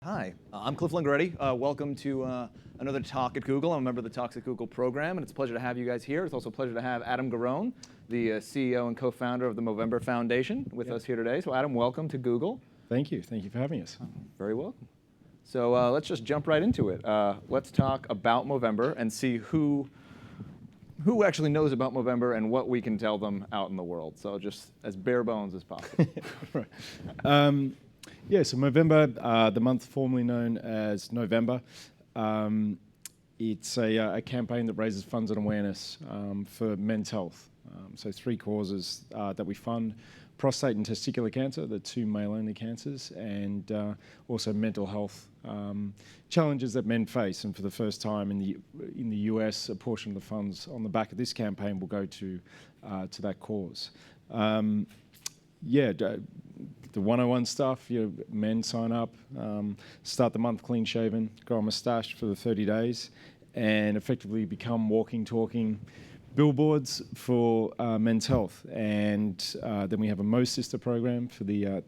Hi, I'm Cliff Lingaretti. Welcome to another Talk at Google. I'm a member of the Talks at Google program, and it's a pleasure to have you guys here. It's also a pleasure to have Adam Garone, the CEO and co-founder of the Movember Foundation, with us here today. So Adam, welcome to Google. Thank you. Thank you for having us. Very welcome. So let's just jump right into it. Let's talk about Movember and see who actually knows about Movember and what we can tell them out in the world. So just as bare bones as possible. Right. Yeah, so Movember, the month formerly known as November, it's a campaign that raises funds and awareness for men's health. So three causes that we fund: prostate and testicular cancer, the two male-only cancers, and also mental health challenges that men face. And for the first time in the US, a portion of the funds on the back of this campaign will go to that cause. The 101 stuff, men sign up, start the month clean shaven, grow a moustache for the 30 days, and effectively become walking, talking billboards for men's health. And then we have a Mo Sister program for the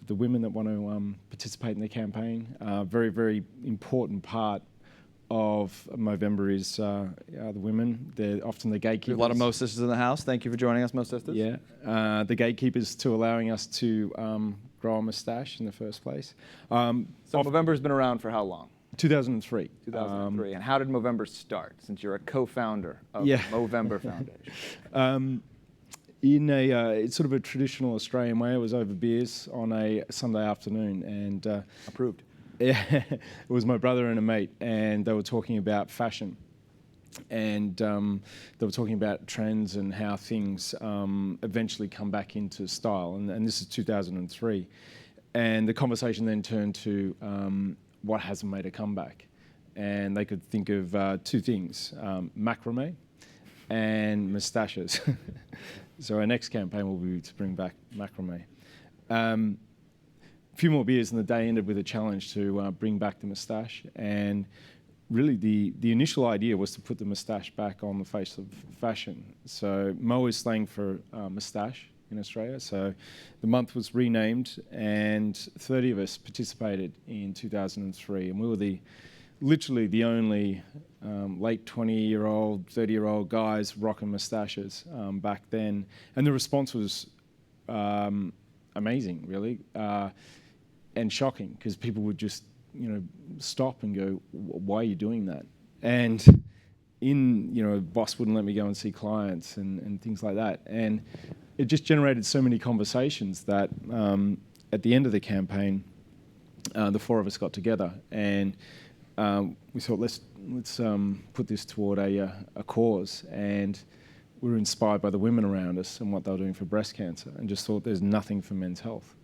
women that want to participate in the campaign. Very, very important part of Movember is the women. They're often the gatekeepers. A lot of Mo Sisters in the house. Thank you for joining us, Mo Sisters. Yeah, the gatekeepers to allowing us to grow a moustache in the first place. So Movember's been around for how long? 2003. 2003. And how did Movember start, since you're a co-founder of the Movember Foundation? It's sort of a traditional Australian way. It was over beers on a Sunday afternoon. And Approved. Yeah, it was my brother and a mate, and they were talking about fashion, and they were talking about trends and how things eventually come back into style. And this is 2003, and the conversation then turned to what hasn't made a comeback, and they could think of two things: macrame and moustaches. So our next campaign will be to bring back macrame. A few more beers and the day ended with a challenge to bring back the moustache, and really the initial idea was to put the moustache back on the face of fashion. So Mo is slang for moustache in Australia, so the month was renamed, and 30 of us participated in 2003, and we were literally the only late 20-year-old, 30-year-old guys rocking moustaches back then, and the response was amazing, really. And shocking, because people would just, stop and go, "Why are you doing that?" And boss wouldn't let me go and see clients and things like that. And it just generated so many conversations that at the end of the campaign, the four of us got together and we thought, let's put this toward a cause. And we were inspired by the women around us and what they were doing for breast cancer, and just thought there's nothing for men's health.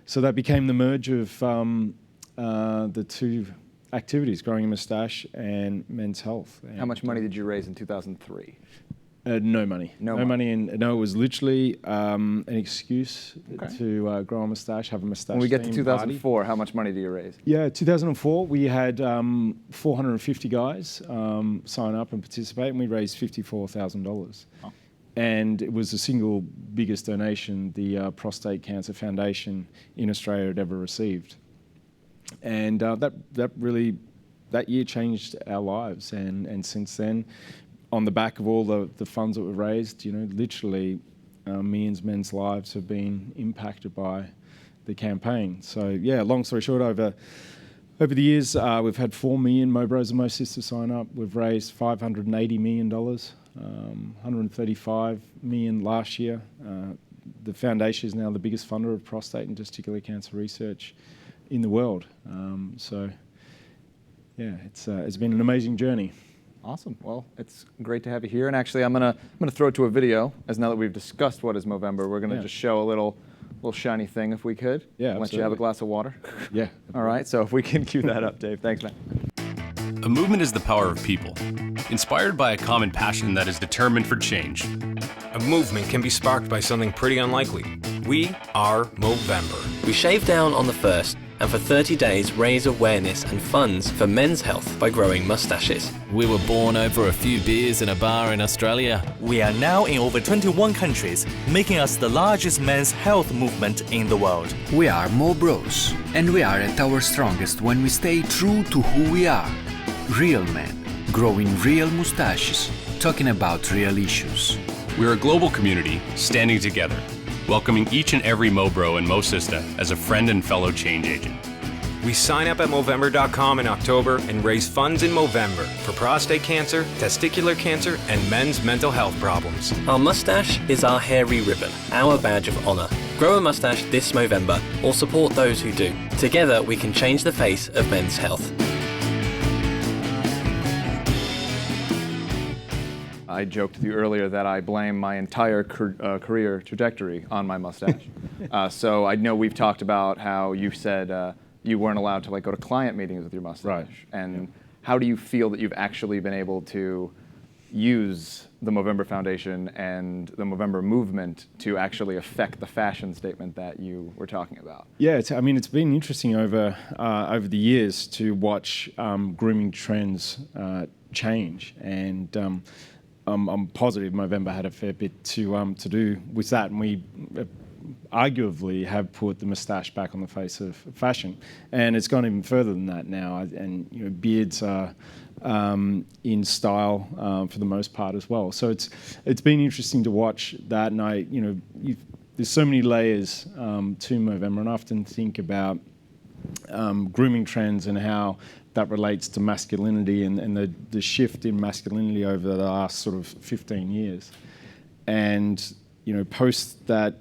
So that became the merge of the two activities, growing a moustache and men's health. And how much money did you raise in 2003? No money. No money. And it was literally an excuse to grow a moustache, have a moustache. When we get to 2004, how much money do you raise? Yeah, 2004, we had 450 guys sign up and participate, and we raised $54,000. Oh. And it was the single biggest donation the Prostate Cancer Foundation in Australia had ever received. And that year changed our lives. And since then, on the back of all the funds that were raised, literally millions of men's lives have been impacted by the campaign. So yeah, long story short, over the years, we've had 4 million Mo Bros and Mo Sisters sign up. We've raised $580 million. 135 million last year. The foundation is now the biggest funder of prostate and testicular cancer research in the world. So, yeah, it's been an amazing journey. Awesome. Well, it's great to have you here. And actually, I'm gonna throw it to a video, as now that we've discussed what is Movember, we're gonna just show a little shiny thing if we could. Yeah. Let you have a glass of water. Yeah. All right. So if we can cue that up, Dave. Thanks, man. A movement is the power of people, inspired by a common passion that is determined for change. A movement can be sparked by something pretty unlikely. We are Movember. We shave down on the 1st, and for 30 days raise awareness and funds for men's health by growing moustaches. We were born over a few beers in a bar in Australia. We are now in over 21 countries, making us the largest men's health movement in the world. We are more bros, and we are at our strongest when we stay true to who we are. Real men, growing real moustaches, talking about real issues. We're a global community standing together, welcoming each and every Mobro and Mosista as a friend and fellow change agent. We sign up at Movember.com in October and raise funds in Movember for prostate cancer, testicular cancer, and men's mental health problems. Our moustache is our hairy ribbon, our badge of honour. Grow a moustache this Movember or support those who do. Together we can change the face of men's health. I joked with you earlier that I blame my entire career trajectory on my mustache. So I know we've talked about how you said you weren't allowed to go to client meetings with your mustache. Right. And how do you feel that you've actually been able to use the Movember Foundation and the Movember movement to actually affect the fashion statement that you were talking about? Yeah, it's been interesting over the years to watch grooming trends change, and I'm positive Movember had a fair bit to do with that, and we arguably have put the moustache back on the face of fashion, and it's gone even further than that now. And beards are in style for the most part as well. So it's been interesting to watch that, and there's so many layers to Movember, and I often think about grooming trends and how that relates to masculinity and the shift in masculinity over the last sort of 15 years. And, post that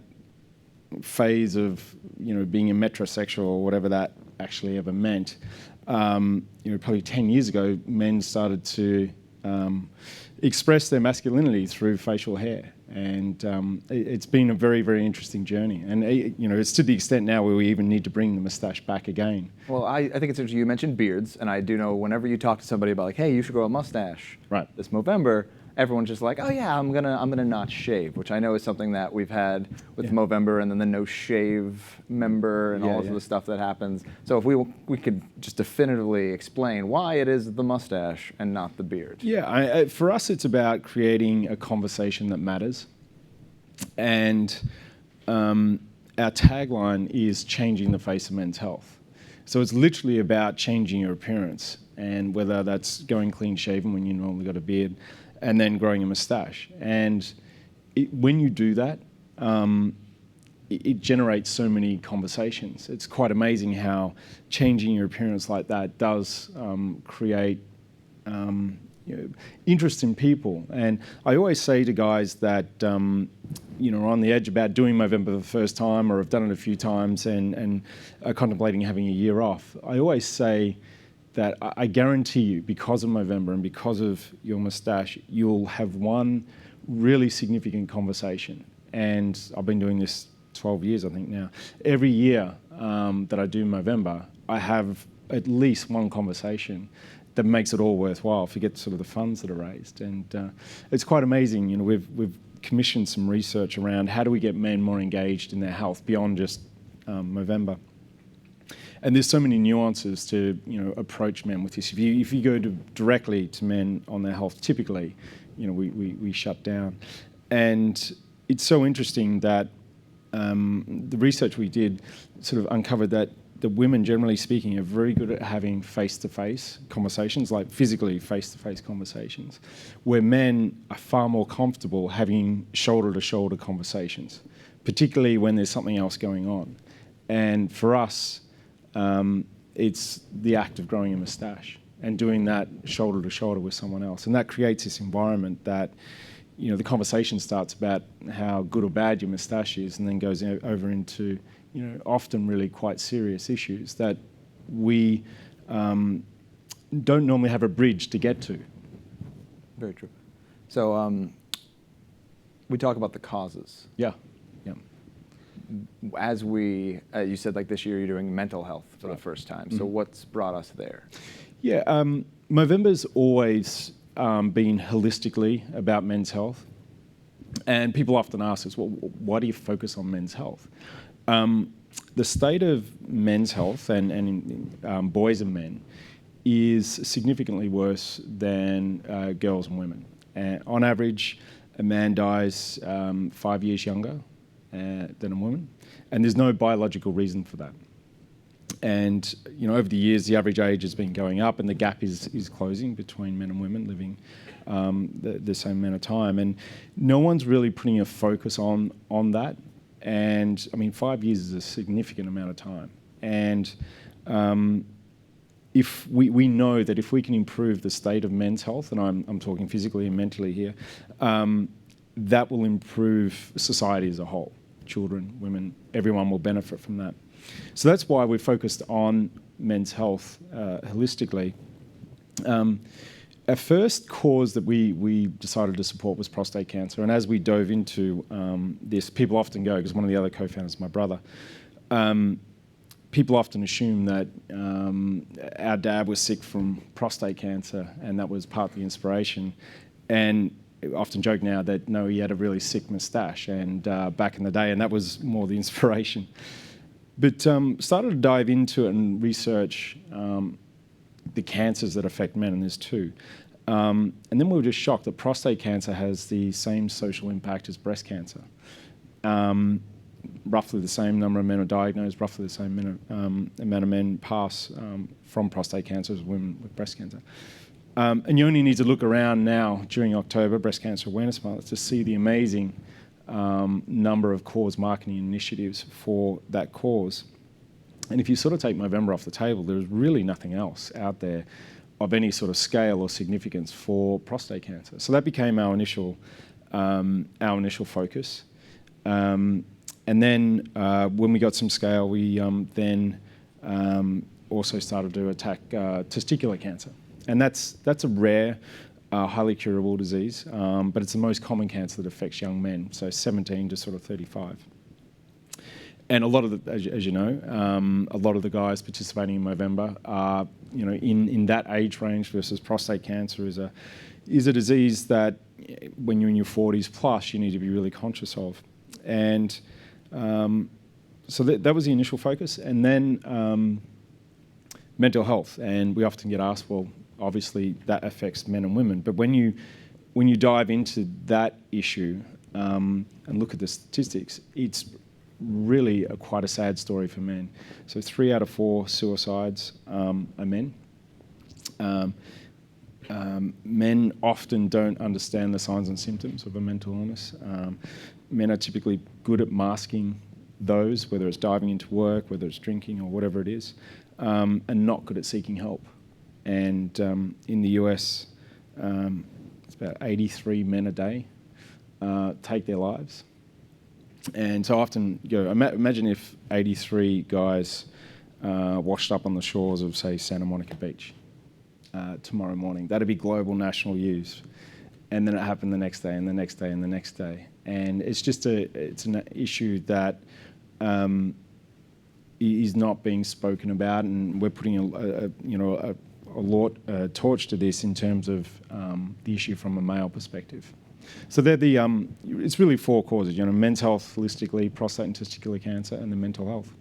phase of, being a metrosexual or whatever that actually ever meant, probably 10 years ago, men started to express their masculinity through facial hair. And it's been a very, very interesting journey. And, it's to the extent now where we even need to bring the moustache back again. Well, I think it's interesting. You mentioned beards, and I do know whenever you talk to somebody about hey, you should grow a mustache this Movember, everyone's just like, oh yeah, I'm gonna not shave, which I know is something that we've had with Movember, and then the no shave member and all of the stuff that happens. So if we could just definitively explain why it is the mustache and not the beard. Yeah, for us it's about creating a conversation that matters, and our tagline is changing the face of men's health. So it's literally about changing your appearance, and whether that's going clean shaven when you normally got a beard, and then growing a moustache. And when you do that, it generates so many conversations. It's quite amazing how changing your appearance like that does create interest in people. And I always say to guys that are on the edge about doing Movember for the first time, or have done it a few times and are contemplating having a year off, I always say that I guarantee you, because of Movember and because of your moustache, you'll have one really significant conversation. And I've been doing this 12 years, I think now. Every year that I do Movember, I have at least one conversation that makes it all worthwhile. Forget sort of the funds that are raised. And it's quite amazing. We've commissioned some research around how do we get men more engaged in their health beyond just Movember. And there's so many nuances to approach men with this. If you go directly to men on their health, typically, we shut down. And it's so interesting that the research we did sort of uncovered that the women, generally speaking, are very good at having face-to-face conversations, like physically face-to-face conversations, where men are far more comfortable having shoulder-to-shoulder conversations, particularly when there's something else going on. And for us, it's the act of growing a moustache and doing that shoulder to shoulder with someone else. And that creates this environment that, the conversation starts about how good or bad your moustache is, and then goes over into, often really quite serious issues that we don't normally have a bridge to get to. Very true. So we talk about the causes. Yeah. As you said, this year you're doing mental health for the first time. So what's brought us there? Yeah, Movember's always been holistically about men's health. And people often ask us, well, why do you focus on men's health? the state of men's health and in boys and men is significantly worse than girls and women. On average, a man dies 5 years younger than a woman, and there's no biological reason for that. And over the years, the average age has been going up, and the gap is closing between men and women living the same amount of time. And no one's really putting a focus on that. And I mean, 5 years is a significant amount of time. And if we know that if we can improve the state of men's health, and I'm talking physically and mentally here, that will improve society as a whole. Children, women, everyone will benefit from that. So that's why we're focused on men's health holistically. Our first cause that we decided to support was prostate cancer. And as we dove into this, people often go, because one of the other co-founders is my brother, people often assume that our dad was sick from prostate cancer, and that was part of the inspiration. And often joke now that no, he had a really sick moustache, and back in the day, and that was more the inspiration. But started to dive into it and research the cancers that affect men, and there's two. And then we were just shocked that prostate cancer has the same social impact as breast cancer. Roughly the same number of men are diagnosed, roughly the same amount of men pass from prostate cancer as women with breast cancer. And you only need to look around now during October, Breast Cancer Awareness Month, to see the amazing number of cause marketing initiatives for that cause. And if you sort of take Movember off the table, there's really nothing else out there of any sort of scale or significance for prostate cancer. So that became our initial focus. And then when we got some scale, we then also started to attack testicular cancer. And that's a rare, highly curable disease, but it's the most common cancer that affects young men, so 17 to sort of 35. And a lot of the, as you know, a lot of the guys participating in Movember are, in that age range versus prostate cancer is a disease that when you're in your 40s plus, you need to be really conscious of. And so that was the initial focus. And then mental health. And we often get asked, well, obviously that affects men and women. But when you dive into that issue and look at the statistics, it's really quite a sad story for men. So 3 out of 4 suicides are men. Men often don't understand the signs and symptoms of a mental illness. Men are typically good at masking those, whether it's diving into work, whether it's drinking or whatever it is, and not good at seeking help. And in the US, it's about 83 men a day take their lives. And so often, imagine if 83 guys washed up on the shores of, say, Santa Monica Beach tomorrow morning. That'd be global national news. And then it happened the next day and the next day and the next day. And it's just it's an issue that is not being spoken about, and we're putting a torch to this in terms of the issue from a male perspective. So they're it's really 4 causes, men's health holistically, prostate and testicular cancer, and then mental health.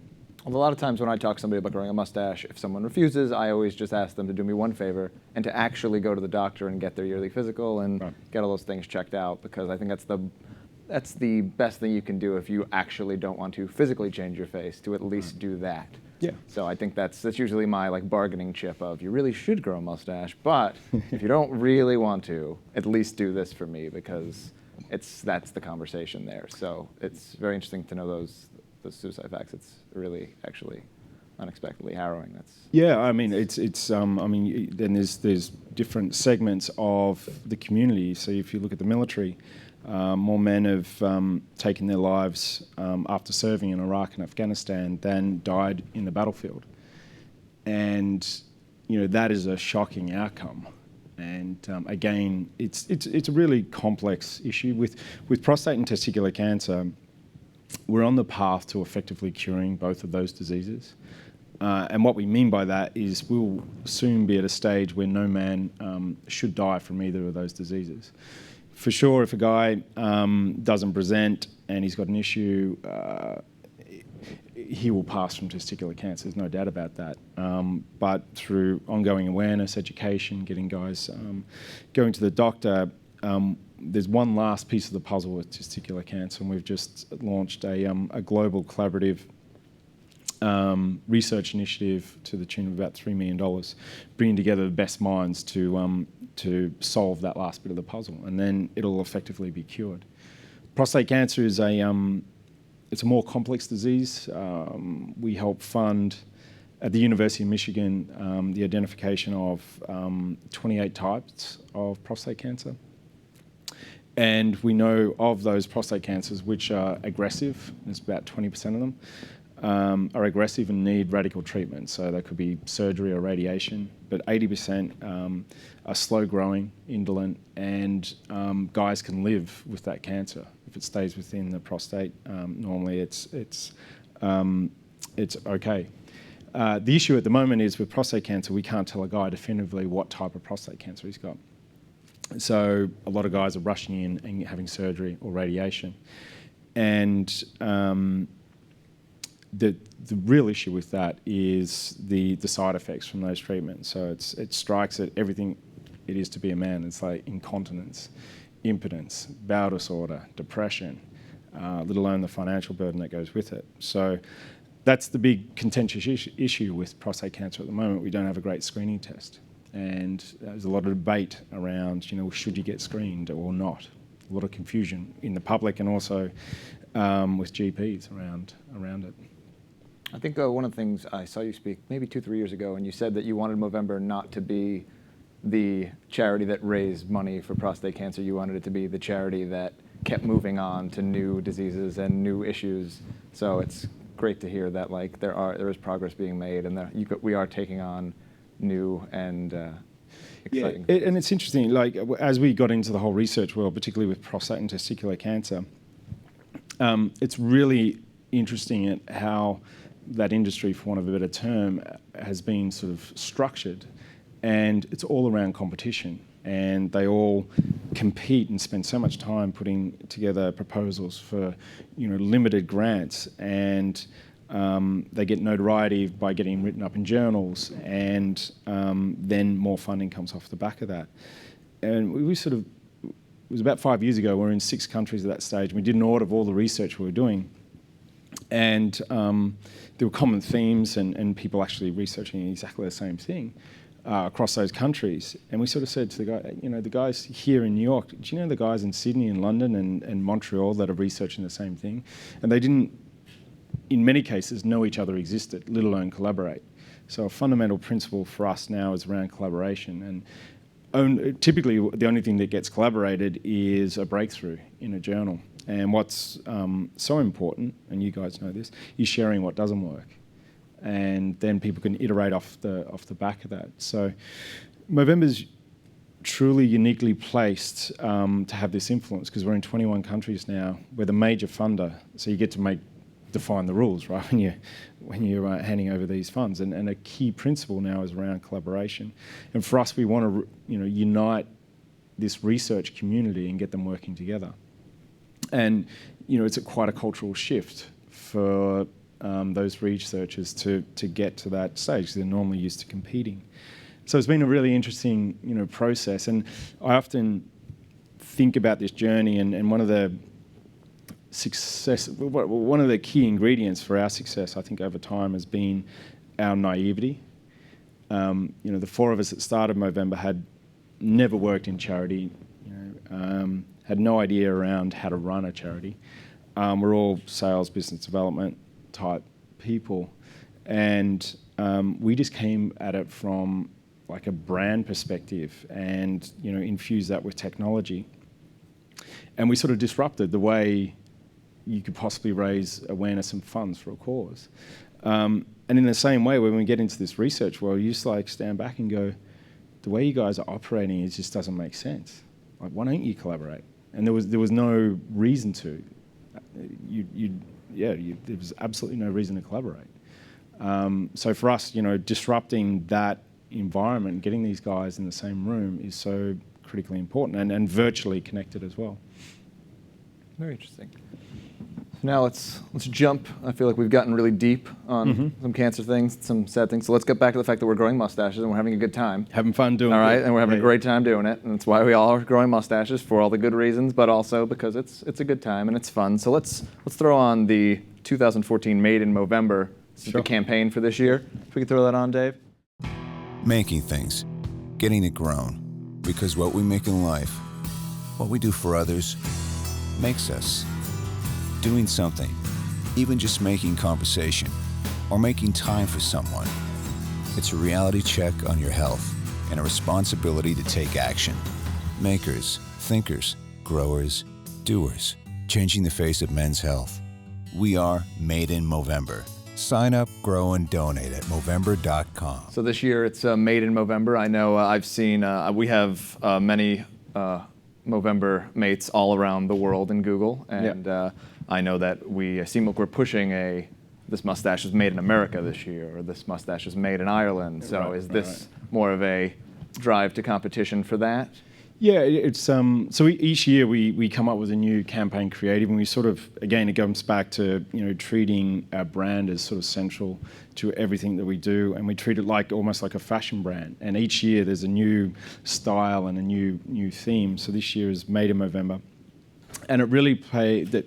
Well, a lot of times when I talk to somebody about growing a mustache, if someone refuses, I always just ask them to do me one favor and to actually go to the doctor and get their yearly physical and get all those things checked out, because I think that's the best thing you can do if you actually don't want to physically change your face, to at least do that. Yeah. So I think that's usually my bargaining chip of, you really should grow a mustache, but if you don't really want to, at least do this for me, because that's the conversation there. So it's very interesting to know those suicide facts. It's really actually unexpectedly harrowing. I mean, then there's different segments of the community. So if you look at the military, more men have taken their lives after serving in Iraq and Afghanistan than died in the battlefield. And, that is a shocking outcome. And again, it's a really complex issue. With prostate and testicular cancer, we're on the path to effectively curing both of those diseases. And what we mean by that is we'll soon be at a stage where no man should die from either of those diseases. For sure, if a guy doesn't present and he's got an issue, he will pass from testicular cancer. There's no doubt about that. But through ongoing awareness, education, getting guys going to the doctor, there's one last piece of the puzzle with testicular cancer, and we've just launched a global collaborative research initiative to the tune of about $3 million, bringing together the best minds to solve that last bit of the puzzle, and then it'll effectively be cured. Prostate cancer is it's a more complex disease. We help fund at the University of Michigan the identification of 28 types of prostate cancer. And we know of those prostate cancers which are aggressive, there's about 20% of them, are aggressive and need radical treatment. So they could be surgery or radiation, but 80% are slow growing, indolent, and guys can live with that cancer. If it stays within the prostate, normally it's okay. The issue at the moment is with prostate cancer, we can't tell a guy definitively what type of prostate cancer he's got. So a lot of guys are rushing in and having surgery or radiation. And the real issue with that is the side effects from those treatments. So it strikes at everything it is to be a man. It's like incontinence, impotence, bowel disorder, depression, let alone the financial burden that goes with it. So that's the big contentious issue with prostate cancer at the moment. We don't have a great screening test. And there's a lot of debate around, should you get screened or not? A lot of confusion in the public and also with GPs around it. I think one of the things I saw you speak maybe 2-3 years ago, and you said that you wanted Movember not to be the charity that raised money for prostate cancer. You wanted it to be the charity that kept moving on to new diseases and new issues. So it's great to hear that there is progress being made, and that we are taking on new and exciting. Yeah, and it's interesting, as we got into the whole research world, particularly with prostate and testicular cancer, it's really interesting at how that industry, for want of a better term, has been sort of structured, and it's all around competition, and they all compete and spend so much time putting together proposals for limited grants, and they get notoriety by getting written up in journals, and then more funding comes off the back of that. And we it was about 5 years ago, we were in 6 countries at that stage, and we did an audit of all the research we were doing. And there were common themes and people actually researching exactly the same thing across those countries. And we sort of said to the guy, the guys here in New York, do you know the guys in Sydney and London and Montreal that are researching the same thing? And they didn't, in many cases, know each other existed, let alone collaborate. So a fundamental principle for us now is around collaboration. And typically, the only thing that gets collaborated is a breakthrough in a journal. And what's so important, and you guys know this, is sharing what doesn't work. And then people can iterate off the back of that. So Movember's truly uniquely placed to have this influence, because we're in 21 countries now. We're the major funder, so you get to define the rules, right, when you're handing over these funds. And a key principle now is around collaboration. And for us, we want to unite this research community and get them working together. And it's quite a cultural shift for those researchers to get to that stage, because they're normally used to competing. So it's been a really interesting process. And I often think about this journey, and one of the key ingredients for our success, I think, over time has been our naivety. The 4 of us that started Movember had never worked in charity, had no idea around how to run a charity. We're all sales, business development type people. And we just came at it from a brand perspective and, infused that with technology. And we sort of disrupted the way you could possibly raise awareness and funds for a cause. And in the same way, when we get into this research world, you just stand back and go, the way you guys are operating, it just doesn't make sense. Why don't you collaborate? And there was no reason to. There was absolutely no reason to collaborate. So for us, disrupting that environment, getting these guys in the same room is so critically important, and virtually connected as well. Very interesting. now let's jump. I feel like we've gotten really deep on some cancer things, some sad things. So let's get back to the fact that we're growing mustaches and we're having a good time. Having fun doing it. All right, and we're having a great time doing it, and that's why we all are growing mustaches, for all the good reasons, but also because it's a good time and it's fun. So let's throw on the 2014 Made in Movember. This is the campaign for this year. If we could throw that on, Dave. Making things, getting it grown, because what we make in life, what we do for others, makes us. Doing something, even just making conversation, or making time for someone. It's a reality check on your health and a responsibility to take action. Makers, thinkers, growers, doers, changing the face of men's health. We are Made in Movember. Sign up, grow, and donate at Movember.com. So this year it's Made in Movember. I know I've seen, we have many Movember mates all around the world in Google, and I know that we seem like we're pushing this mustache is made in America this year, or this mustache is made in Ireland. So is this more of a drive to competition for that? Yeah, it's so each year we come up with a new campaign creative, and we sort of, again, it comes back to treating our brand as sort of central to everything that we do, and we treat it like almost like a fashion brand. And each year there's a new style and a new theme. So this year is Made in Movember, and it really the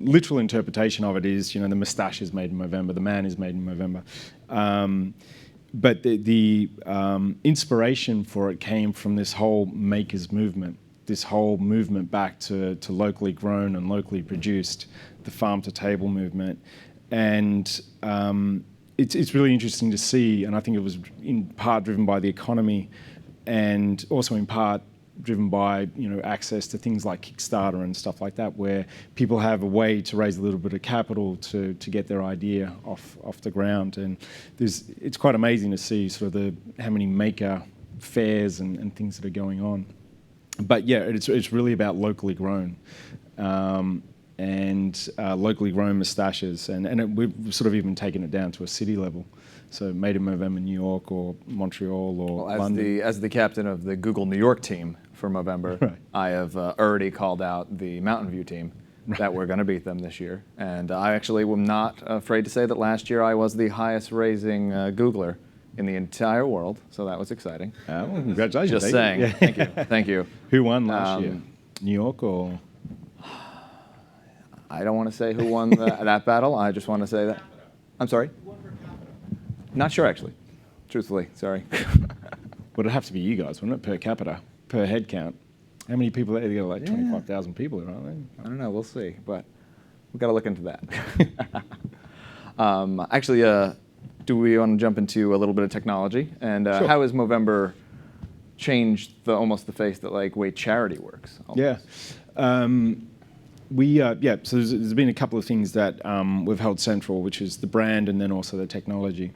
literal interpretation of it is the moustache is made in Movember, the man is made in Movember. But the inspiration for it came from this whole makers movement, this whole movement back to locally grown and locally produced, the farm to table movement. And it's really interesting to see, and I think it was in part driven by the economy and also in part driven by access to things like Kickstarter and stuff like that, where people have a way to raise a little bit of capital to get their idea off the ground. And it's quite amazing to see sort of how many maker fairs and things that are going on. But yeah, it's really about locally grown and locally grown moustaches, and we've sort of even taken it down to a city level. So Made in Movember, New York or Montreal or London. As the captain of the Google New York team for Movember, I have already called out the Mountain View team that we're going to beat them this year. And I actually am not afraid to say that last year I was the highest raising Googler in the entire world. So that was exciting. Well, congratulations. Just saying. Yeah. Thank you. Thank you. Who won last year? New York or? I don't want to say who won that battle. I just want to say that. I'm sorry? Not sure, actually. Truthfully, sorry. Would it have to be you guys, wouldn't it, per capita, per head count? How many people there? They got like 25,000 people, aren't they? I don't know. We'll see, but we've got to look into that. Actually, do we want to jump into a little bit of technology? And Sure. How has Movember changed almost the face that way charity works? Almost? Yeah. So there's been a couple of things that we've held central, which is the brand and then also the technology.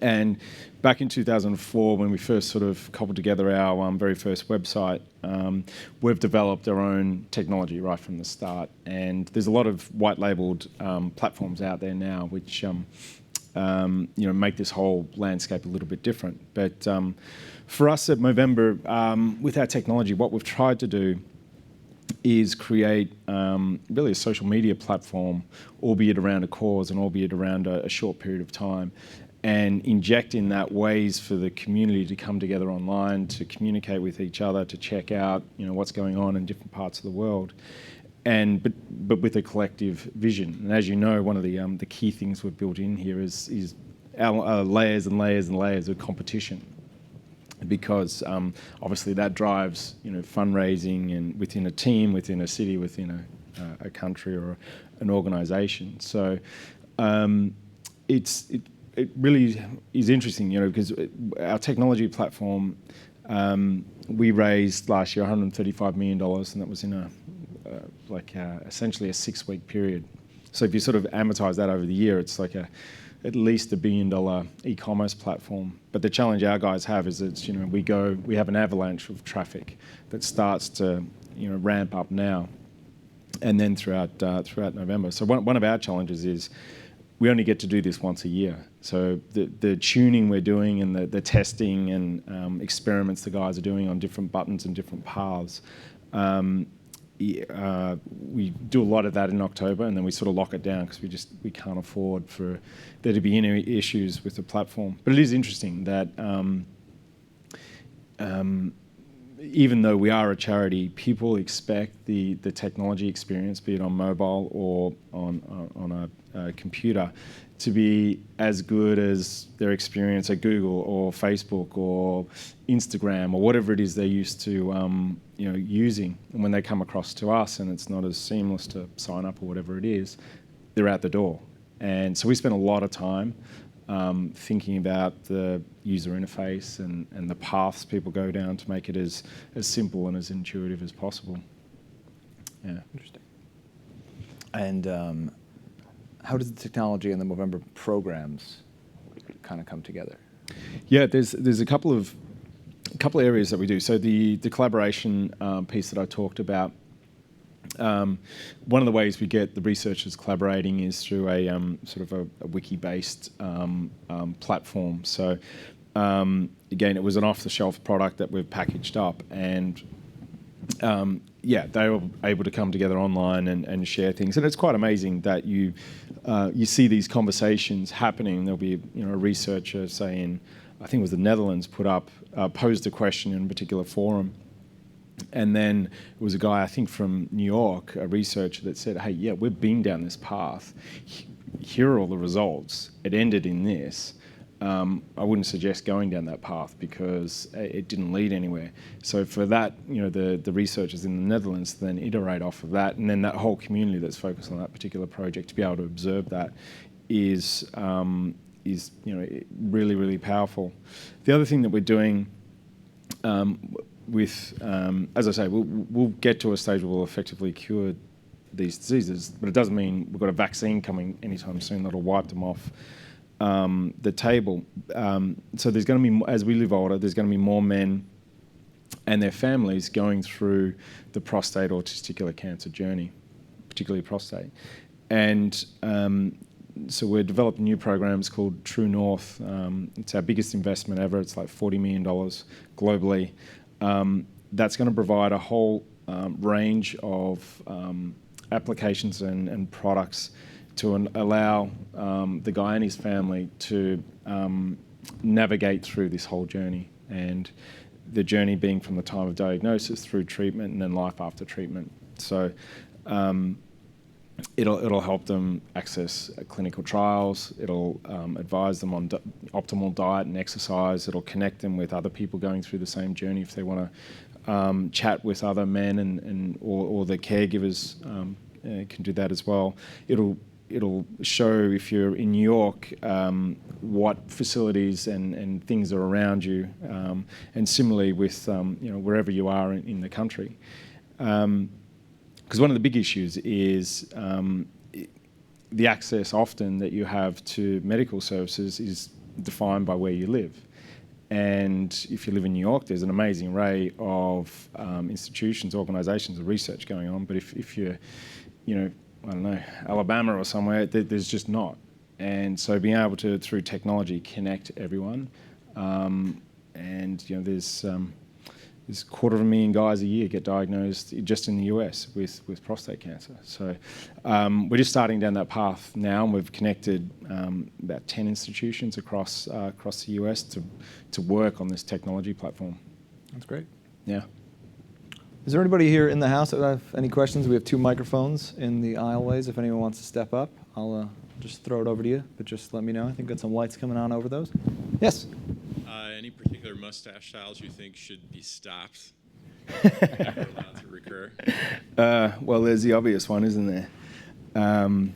And back in 2004, when we first sort of cobbled together our very first website, we've developed our own technology right from the start. And there's a lot of white-labeled platforms out there now, which make this whole landscape a little bit different. But for us at Movember, with our technology, what we've tried to do is create really a social media platform, albeit around a cause and albeit around a short period of time, and inject in that ways for the community to come together online, to communicate with each other, to check out what's going on in different parts of the world, but with a collective vision. And as you know, one of the key things we've built in here is our layers and layers and layers of competition, because obviously that drives fundraising and within a team, within a city, within a country or an organization. So it really is interesting, because our technology platform, we raised last year $135 million, and that was in essentially a 6-week period. So if you sort of amortize that over the year, it's like at least $1 billion e-commerce platform. But the challenge our guys have is that we have an avalanche of traffic that starts to ramp up now, and then throughout November. So one of our challenges is we only get to do this once a year. So the tuning we're doing and the testing and experiments the guys are doing on different buttons and different paths we do a lot of that in October, and then we sort of lock it down because we can't afford for there to be any issues with the platform. But it is interesting that even though we are a charity, people expect the technology experience, be it on mobile or on a computer, to be as good as their experience at Google or Facebook or Instagram or whatever it is they're used to using. And when they come across to us and it's not as seamless to sign up or whatever it is, they're out the door. And so we spend a lot of time thinking about the user interface and the paths people go down to make it as simple and as intuitive as possible. Yeah. Interesting. And how does the technology and the Movember programs kind of come together? Yeah, there's a couple of areas that we do. So the collaboration piece that I talked about. One of the ways we get the researchers collaborating is through a sort of a wiki-based platform. So again, it was an off-the-shelf product that we've packaged up, and they were able to come together online and share things. And it's quite amazing that you see these conversations happening. There'll be a researcher, say in, I think it was the Netherlands, posed a question in a particular forum. And then it was a guy, I think from New York, a researcher that said, hey, yeah, we've been down this path. Here are all the results. It ended in this. I wouldn't suggest going down that path because it didn't lead anywhere. So for that, the researchers in the Netherlands then iterate off of that, and then that whole community that's focused on that particular project to be able to observe that is really, really powerful. The other thing that we're doing as I say, we'll get to a stage where we'll effectively cure these diseases, but it doesn't mean we've got a vaccine coming anytime soon that'll wipe them off the table. So there's going to be, as we live older, there's going to be more men and their families going through the prostate or testicular cancer journey, particularly prostate. And so we're developing new programs called True North. It's our biggest investment ever. It's like $40 million globally. That's going to provide a whole range of applications and products to allow the guy and his family to navigate through this whole journey, and the journey being from the time of diagnosis through treatment and then life after treatment. So it'll help them access clinical trials. It'll advise them on optimal diet and exercise. It'll connect them with other people going through the same journey if they want to chat with other men or the caregivers can do that as well. It'll show, if you're in New York, what facilities and things are around you, and similarly with wherever you are in the country. Because one of the big issues is the access often that you have to medical services is defined by where you live. And if you live in New York, there's an amazing array of institutions, organisations, and research going on. But if you're, I don't know, Alabama or somewhere, there's just not. And so being able to, through technology, connect everyone, and there's 250,000 guys a year get diagnosed just in the US with prostate cancer. So we're just starting down that path now, and we've connected about 10 institutions across the US to work on this technology platform. That's great. Yeah. Is there anybody here in the house that have any questions? We have 2 microphones in the aisleways. If anyone wants to step up, I'll just throw it over to you, but just let me know. I think got some lights coming on over those. Yes? Any particular mustache styles you think should be stopped? Never allowed to recur? Well, there's the obvious one, isn't there? Well,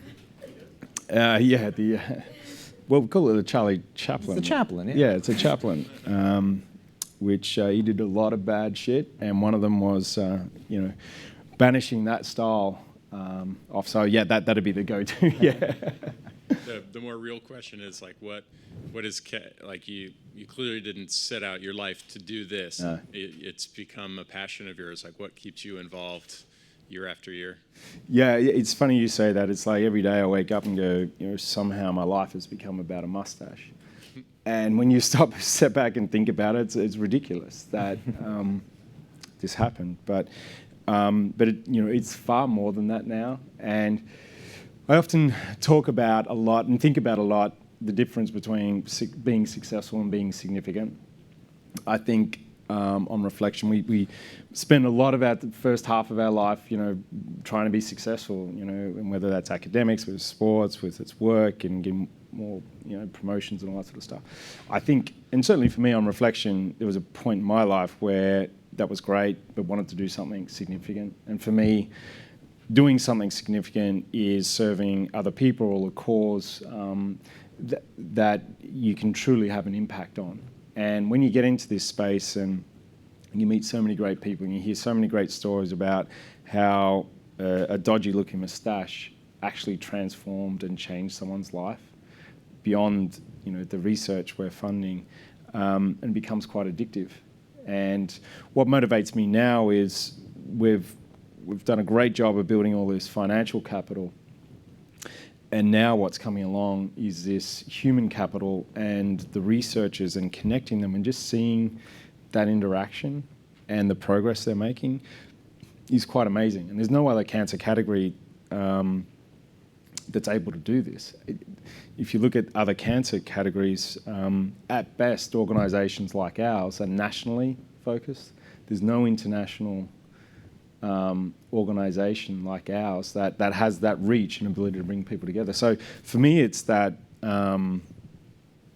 we call it a Charlie Chaplin. It's a Chaplin, yeah. Yeah, it's a Chaplin, which he did a lot of bad shit, and one of them was, banishing that style off. So yeah, that'd be the go-to. Yeah. The more real question is like, what is like you clearly didn't set out your life to do this. No. It's become a passion of yours. Like, what keeps you involved year after year? Yeah, it's funny you say that. It's like every day I wake up and go, somehow my life has become about a mustache. And when you step back and think about it, it's ridiculous that this happened. But But it's far more than that now. And I often talk about a lot and think about a lot the difference between being successful and being significant. I think on reflection, we spend a lot of the first half of our life, trying to be successful, and whether that's academics, with sports, with its work, and getting more, promotions and all that sort of stuff. I think, and certainly for me on reflection, there was a point in my life where that was great, but wanted to do something significant. And for me, doing something significant is serving other people or a cause that you can truly have an impact on. And when you get into this space and you meet so many great people and you hear so many great stories about how a dodgy looking moustache actually transformed and changed someone's life beyond the research we're funding, and becomes quite addictive. And what motivates me now is we've done a great job of building all this financial capital. And now what's coming along is this human capital and the researchers and connecting them and just seeing that interaction and the progress they're making is quite amazing. And there's no other cancer category that's able to do this. If you look at other cancer categories, at best, organisations like ours are nationally focused. There's no international organisation like ours that has that reach and ability to bring people together. So for me, it's that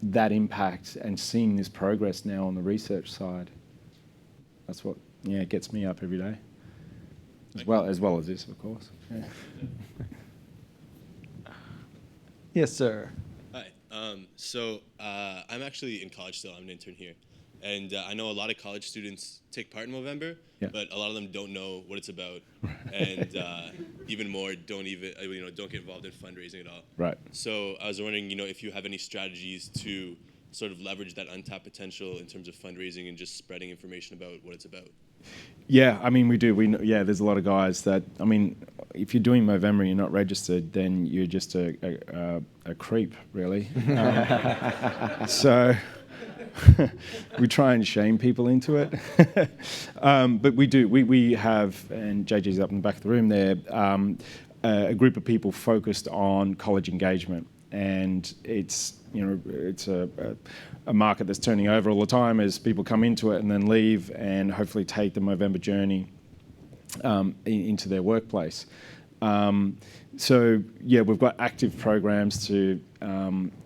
impact and seeing this progress now on the research side. That's what gets me up every day, as well as this, of course. Yeah. Yes, sir. Hi. So I'm actually in college still. I'm an intern here. And I know a lot of college students take part in Movember, but a lot of them don't know what it's about, and even more don't get involved in fundraising at all. Right. So I was wondering, if you have any strategies to sort of leverage that untapped potential in terms of fundraising and just spreading information about what it's about. Yeah, I mean, we do. There's a lot of guys that, if you're doing Movember and you're not registered, then you're just a creep, really. So we try and shame people into it. But we do. We have, and JJ's up in the back of the room there, a group of people focused on college engagement. And it's a market that's turning over all the time as people come into it and then leave and hopefully take the Movember journey into their workplace. So we've got active programs to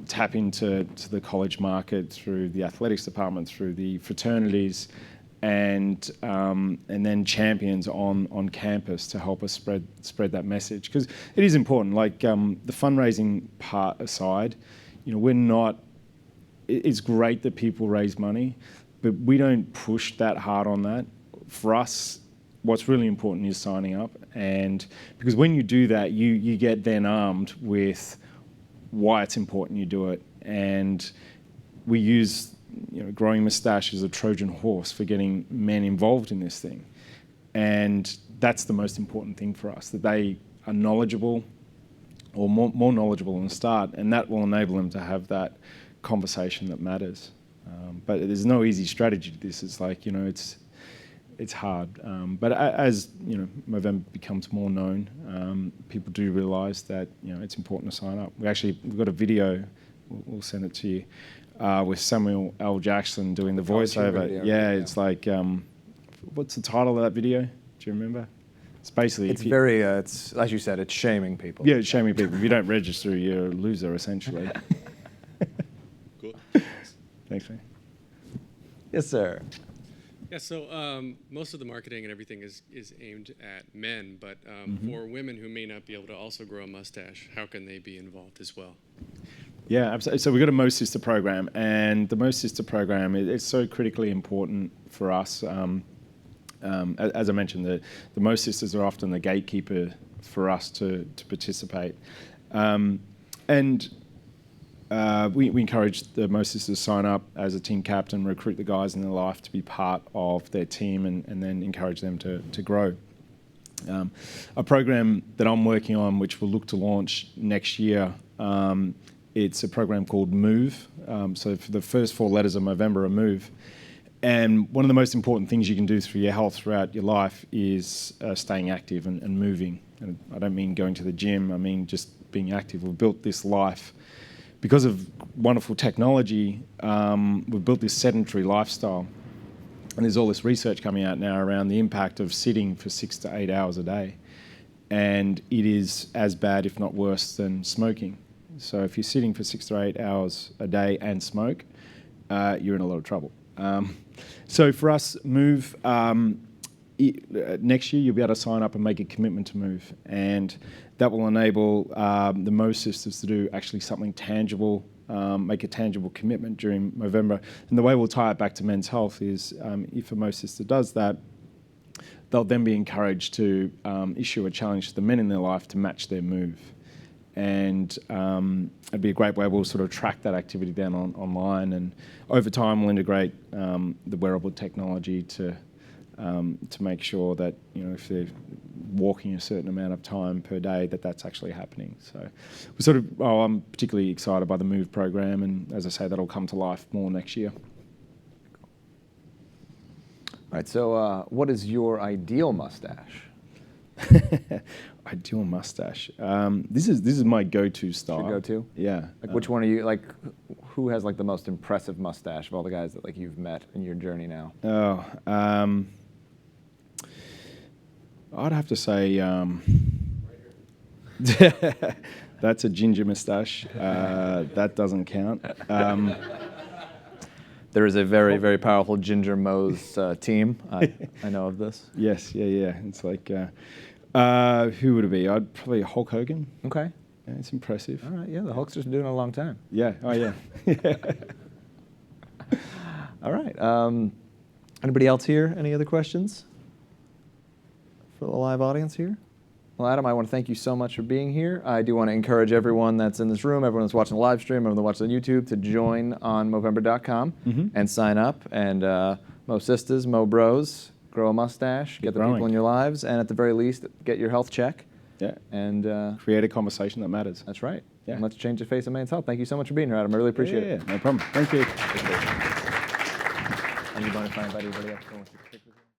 tap into the college market through the athletics department, through the fraternities, and then champions on campus to help us spread that message, because it is important. Like the fundraising part aside, we're not. It's great that people raise money, but we don't push that hard on that. For us, what's really important is signing up, and because when you do that, you get then armed with why it's important you do it, and we use Growing Moustache as a Trojan horse for getting men involved in this thing, and that's the most important thing for us, that they are knowledgeable or more knowledgeable in the start, and that will enable them to have that conversation that matters. But there's no easy strategy to this. It's like, it's hard. But as Movember becomes more known, people do realise that it's important to sign up. We've got a video. We'll send it to you with Samuel L. Jackson doing the voiceover. It's like, what's the title of that video? Do you remember? It's basically it's as you said, it's shaming people. Yeah, it's shaming people. If you don't register, you're a loser, essentially. Cool. Thanks, man. Yes, sir. Yeah, so most of the marketing and everything is aimed at men, but for women who may not be able to also grow a mustache, how can they be involved as well? Yeah, absolutely. So we've got a Mo Sister program, and the Mo Sister program is so critically important for us. As I mentioned, the Mo Sisters are often the gatekeeper for us to participate. We encourage the Mo Sisters to sign up as a team captain, recruit the guys in their life to be part of their team, and then encourage them to grow. A program that I'm working on, which we'll look to launch next year, it's a program called Move. So for the first 4 letters of Movember are Move. And one of the most important things you can do for your health throughout your life is staying active and moving. And I don't mean going to the gym, I mean just being active. We've built this life because of wonderful technology. We've built this sedentary lifestyle. And there's all this research coming out now around the impact of sitting for 6 to 8 hours a day. And it is as bad, if not worse, than smoking. So if you're sitting for 6 to 8 hours a day and smoke, you're in a lot of trouble. So for us, Move, next year you'll be able to sign up and make a commitment to Move. And that will enable the Mo sisters to do actually something tangible, make a tangible commitment during Movember. And the way we'll tie it back to men's health is if a Mo sister does that, they'll then be encouraged to issue a challenge to the men in their life to match their Move. And it'd be a great way. We'll sort of track that activity down online, and over time we'll integrate the wearable technology to make sure that, you know, if they're walking a certain amount of time per day, that's actually happening. So we're sort of, I'm particularly excited by the Move program, and as I say, that'll come to life more next year. All right. So, what is your ideal mustache? Ideal mustache. This is my go-to style. Your go-to? Yeah. Like, which one are you like? Who has like the most impressive mustache of all the guys that like you've met in your journey now? Oh, I'd have to say that's a ginger mustache. That doesn't count. There is a very, very powerful Ginger Mo's team. I know of this. Yes, yeah. It's like, who would it be? I'd probably Hulk Hogan. Okay. Yeah, it's impressive. All right, yeah, the Hulk's just doing it a long time. Yeah, oh yeah. All right. Anybody else here? Any other questions for the live audience here? Well, Adam, I want to thank you so much for being here. I do want to encourage everyone that's in this room, everyone that's watching the live stream, everyone that's watching on YouTube, to join on Movember.com and sign up. And Mo Sisters, Mo Bros, grow a mustache, get the people in your lives, and at the very least, get your health check. Yeah. And create a conversation that matters. That's right. Yeah. And let's change the face of men's health. Thank you so much for being here, Adam. I really appreciate it. No problem. Thank you. And you want to find anybody else?